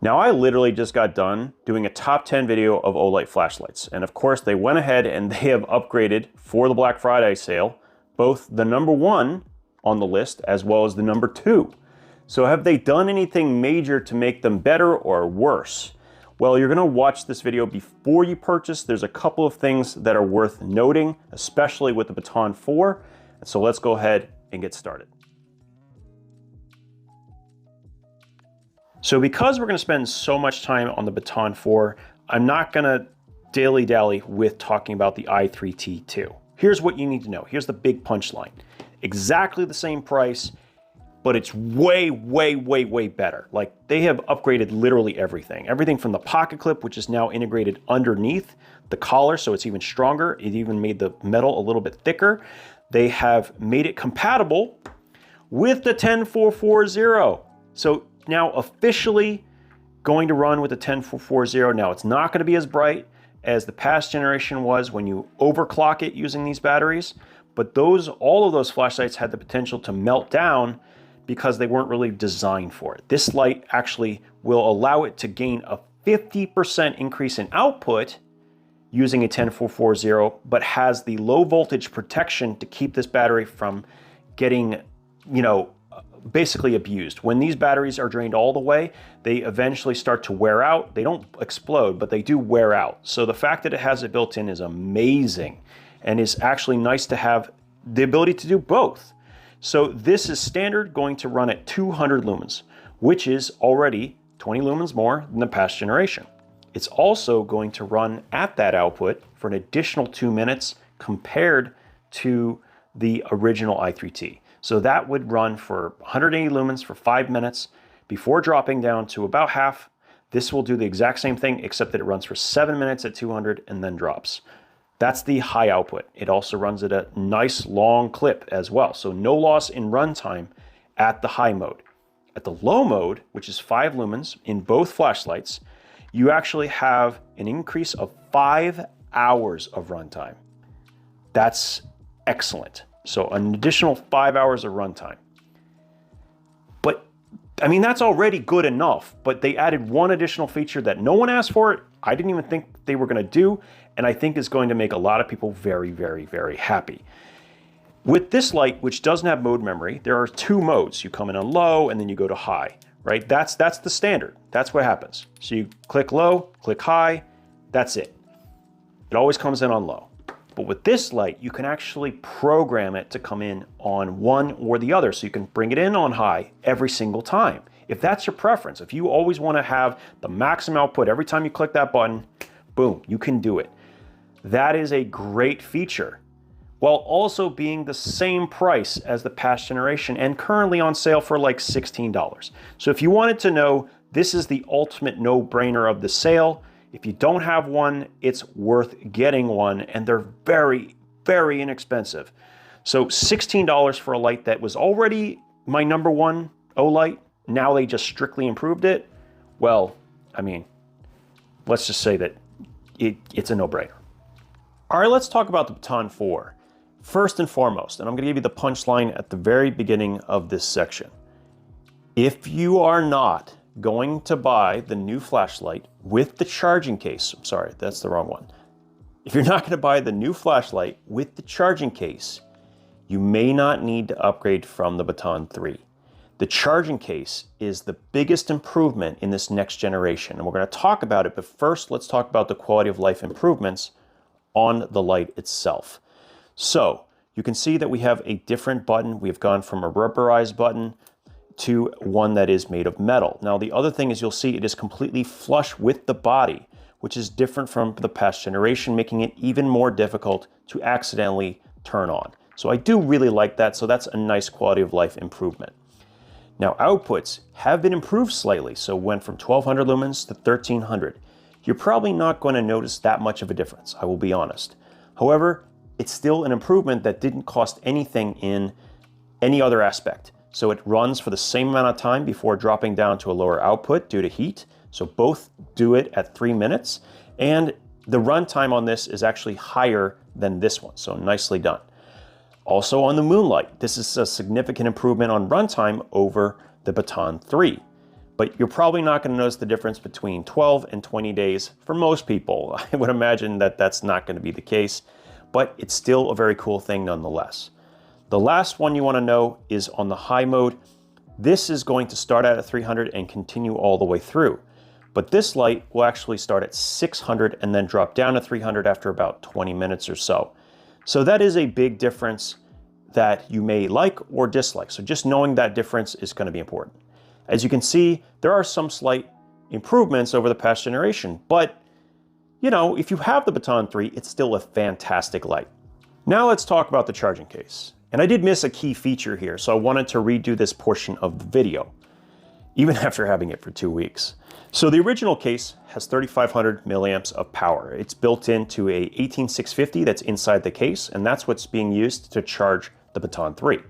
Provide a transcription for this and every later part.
Now I literally just got done doing a top 10 video of Olight flashlights. And of course they went ahead and they have upgraded for the Black Friday sale, both the #1 on the list as well as the #2. So have they done anything major to make them better or worse? Well, you're gonna watch this video before you purchase. There's a couple of things that are worth noting, especially with the Baton 4. So let's go ahead and get started. So because we're gonna spend so much time on the Baton 4, I'm not gonna dilly-dally with talking about the I3T 2. Here's what you need to know. Here's the big punchline. Exactly the same price, but it's way, way, way, way better. Like, they have upgraded literally everything. Everything from the pocket clip, which is now integrated underneath the collar, so it's even stronger. It even made the metal a little bit thicker. They have made it compatible with the 10440. So now officially going to run with the 10440. Now it's not going to be as bright as the past generation was when you overclock it using these batteries, but all of those flashlights had the potential to melt down because they weren't really designed for it. This light actually will allow it to gain a 50% increase in output using a 10440, but has the low voltage protection to keep this battery from getting, basically abused. When these batteries are drained all the way, they eventually start to wear out. They don't explode, but they do wear out. So the fact that it has it built in is amazing, and is actually nice to have the ability to do both. So this is standard, going to run at 200 lumens, which is already 20 lumens more than the past generation. It's also going to run at that output for an additional 2 minutes compared to the original i3T. So that would run for 180 lumens for 5 minutes before dropping down to about half. This will do the exact same thing, except that it runs for 7 minutes at 200 and then drops. That's the high output. It also runs at a nice long clip as well. So no loss in runtime at the high mode. At the low mode, which is 5 lumens in both flashlights, you actually have an increase of 5 hours of runtime. That's excellent. So an additional 5 hours of runtime. But I mean, that's already good enough, but they added one additional feature that no one asked for. I didn't even think they were gonna do, and I think is going to make a lot of people very, very, very happy. With this light, which doesn't have mode memory, there are 2 modes. You come in on low and then you go to high, right? That's the standard. That's what happens. So you click low, click high, that's it. It always comes in on low. But with this light, you can actually program it to come in on one or the other. So you can bring it in on high every single time. If that's your preference, if you always want to have the maximum output every time you click that button, boom, you can do it. That is a great feature, while also being the same price as the past generation and currently on sale for like $16. So if you wanted to know, this is the ultimate no-brainer of the sale. If you don't have one, it's worth getting one, and they're very, very inexpensive. So $16 for a light that was already my #1 Olight, now they just strictly improved it. Well, I mean, let's just say that it's a no-brainer. All right, let's talk about the Baton 4. First and foremost, and I'm gonna give you the punchline at the very beginning of this section. If you are not going to buy the new flashlight with the charging case, I'm sorry, that's the wrong one. If you're not going to buy the new flashlight with the charging case, you may not need to upgrade from the Baton 3. The charging case is the biggest improvement in this next generation, and we're going to talk about it, but first let's talk about the quality of life improvements on the light itself. So you can see that we have a different button. We have gone from a rubberized button to one that is made of metal. Now the other thing is, you'll see it is completely flush with the body, which is different from the past generation, making it even more difficult to accidentally turn on. So I do really like that, so that's a nice quality of life improvement. Now outputs have been improved slightly, so went from 1200 lumens to 1300. You're probably not going to notice that much of a difference, I will be honest. However, it's still an improvement that didn't cost anything in any other aspect. So it runs for the same amount of time before dropping down to a lower output due to heat. So both do it at 3 minutes. And the runtime on this is actually higher than this one. So nicely done. Also on the Moonlight, this is a significant improvement on runtime over the Baton 3. but you're probably not going to notice the difference between 12 and 20 days for most people. I would imagine that that's not going to be the case, but it's still a very cool thing nonetheless. The last one you want to know is on the high mode. This is going to start out at 300 and continue all the way through. But this light will actually start at 600 and then drop down to 300 after about 20 minutes or so. So that is a big difference that you may like or dislike. So just knowing that difference is going to be important. As you can see, there are some slight improvements over the past generation, but you know, if you have the Baton 3, it's still a fantastic light. Now let's talk about the charging case. And I did miss a key feature here, so I wanted to redo this portion of the video, even after having it for 2 weeks. So the original case has 3,500 milliamps of power. It's built into a 18650 that's inside the case, and that's what's being used to charge the Baton 3.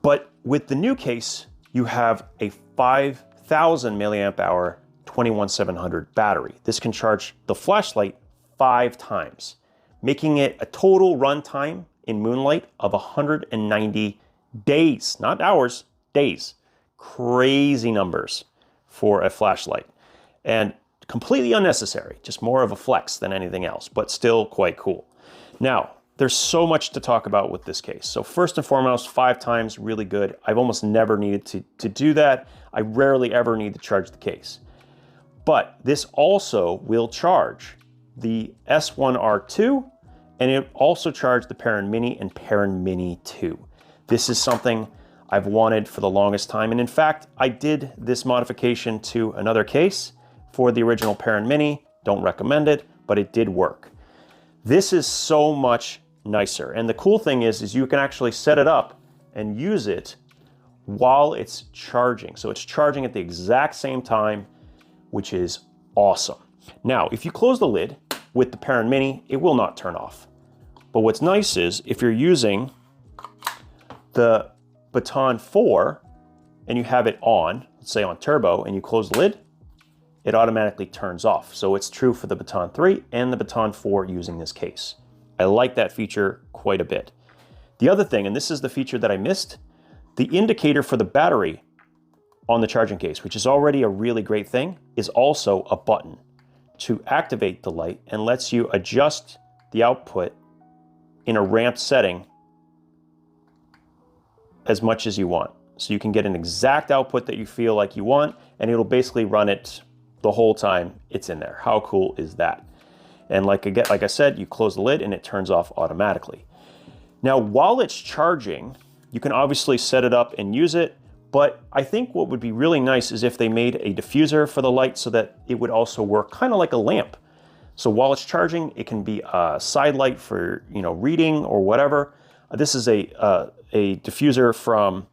But with the new case, you have a 5,000 milliamp hour 21700 battery. This can charge the flashlight 5 times, making it a total runtime in moonlight of 190 days, not hours, days. Crazy numbers for a flashlight, and completely unnecessary, just more of a flex than anything else, but still quite cool. Now, there's so much to talk about with this case. So first and foremost, 5 times, really good. I've almost never needed to do that. I rarely ever need to charge the case. But this also will charge the S1R2, and it also charged the Perrin Mini and Perrin Mini 2. This is something I've wanted for the longest time. And in fact, I did this modification to another case for the original Perrin Mini. Don't recommend it, but it did work. This is so much nicer. And the cool thing is you can actually set it up and use it while it's charging. So it's charging at the exact same time, which is awesome. Now, if you close the lid with the Perrin Mini, it will not turn off. But what's nice is if you're using the Baton 4 and you have it on, let's say on turbo, and you close the lid, it automatically turns off. So it's true for the Baton 3 and the Baton 4 using this case. I like that feature quite a bit. The other thing, and this is the feature that I missed, the indicator for the battery on the charging case, which is already a really great thing, is also a button to activate the light and lets you adjust the output in a ramped setting as much as you want. So you can get an exact output that you feel like you want, and it'll basically run it the whole time it's in there. How cool is that? And like I said, you close the lid and it turns off automatically. Now, while it's charging, you can obviously set it up and use it, but I think what would be really nice is if they made a diffuser for the light so that it would also work kind of like a lamp. So while it's charging, it can be a side light for, you know, reading or whatever. This is a diffuser from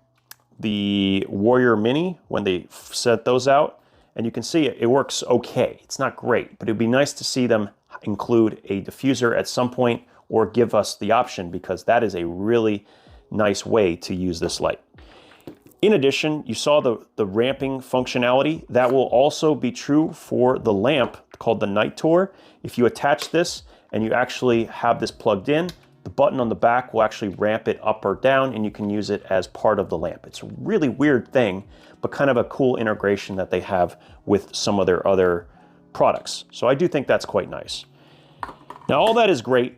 the Warrior Mini when they set those out, and you can see it works okay. It's not great, but it'd be nice to see them include a diffuser at some point or give us the option, because that is a really nice way to use this light. In addition, you saw the ramping functionality. That will also be true for the lamp called the Night Tour. If you attach this and you actually have this plugged in, the button on the back will actually ramp it up or down, and you can use it as part of the lamp. It's a really weird thing, but kind of a cool integration that they have with some of their other products. So I do think that's quite nice. Now, all that is great.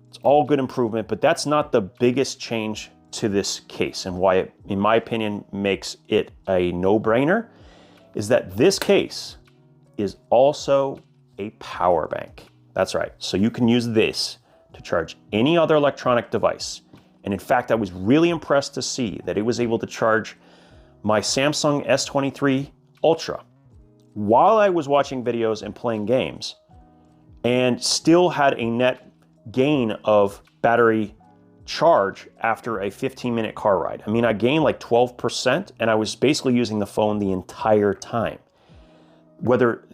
It's all good improvement, but that's not the biggest change to this case, and why it, in my opinion, makes it a no-brainer is that this case is also a power bank. That's right. So you can use this to charge any other electronic device. And in fact, I was really impressed to see that it was able to charge my Samsung S23 Ultra while I was watching videos and playing games, and still had a net gain of battery charge after a 15-minute car ride. I mean, I gained like 12%, and I was basically using the phone the entire time.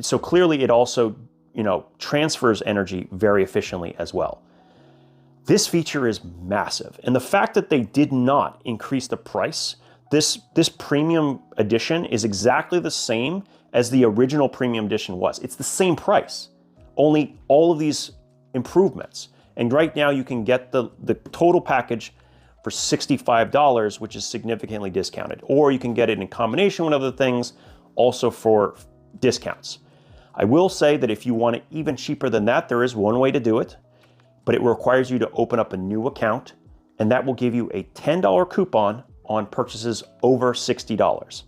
So clearly it also, you know, transfers energy very efficiently as well. This feature is massive, and the fact that they did not increase the price, this premium edition is exactly the same as the original premium edition was. It's the same price, only all of these improvements. And right now you can get the total package for $65, which is significantly discounted. Or you can get it in combination with other things, also for discounts. I will say that if you want it even cheaper than that, there is one way to do it, but it requires you to open up a new account, and that will give you a $10 coupon on purchases over $60.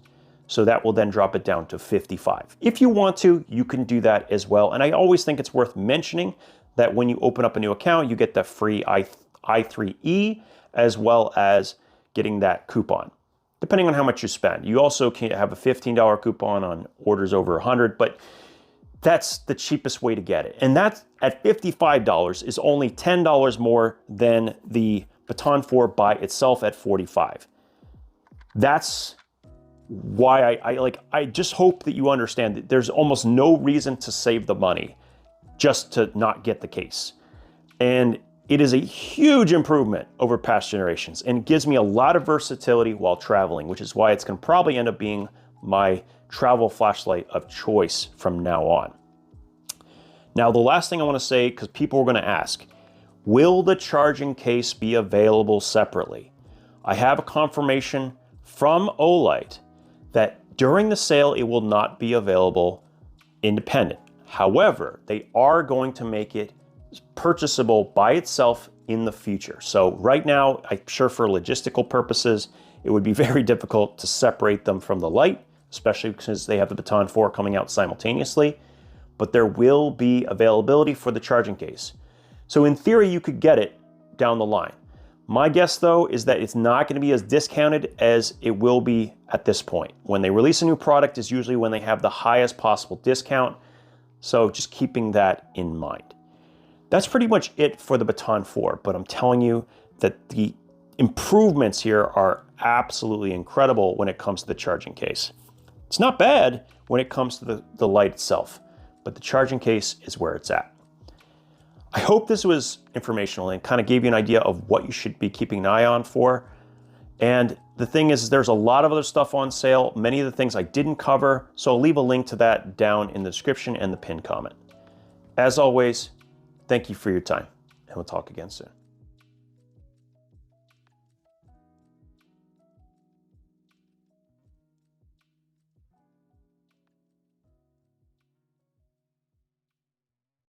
So that will then drop it down to $55. If you want to, you can do that as well. And I always think it's worth mentioning that when you open up a new account, you get the free I3E as well as getting that coupon, depending on how much you spend. You also can have a $15 coupon on orders over 100, but that's the cheapest way to get it. And that's at $55 is only $10 more than the Baton 4 by itself at $45. That's why I just hope that you understand that there's almost no reason to save the money just to not get the case. And it is a huge improvement over past generations and gives me a lot of versatility while traveling, which is why it's going to probably end up being my travel flashlight of choice from now on. Now, the last thing I want to say, because people are going to ask, will the charging case be available separately? I have a confirmation from Olight that during the sale, it will not be available independent. However, they are going to make it purchasable by itself in the future. So right now, I'm sure for logistical purposes, it would be very difficult to separate them from the Light, especially since they have the Baton 4 coming out simultaneously, but there will be availability for the charging case. So in theory, you could get it down the line. My guess though is that it's not going to be as discounted as it will be at this point. When they release a new product is usually when they have the highest possible discount. So just keeping that in mind. That's pretty much it for the Baton 4, but I'm telling you that the improvements here are absolutely incredible when it comes to the charging case. It's not bad when it comes to the Light itself, but the charging case is where it's at. I hope this was informational and kind of gave you an idea of what you should be keeping an eye on for. And the thing is, there's a lot of other stuff on sale, many of the things I didn't cover, so I'll leave a link to that down in the description and the pinned comment. As always, thank you for your time, and we'll talk again soon.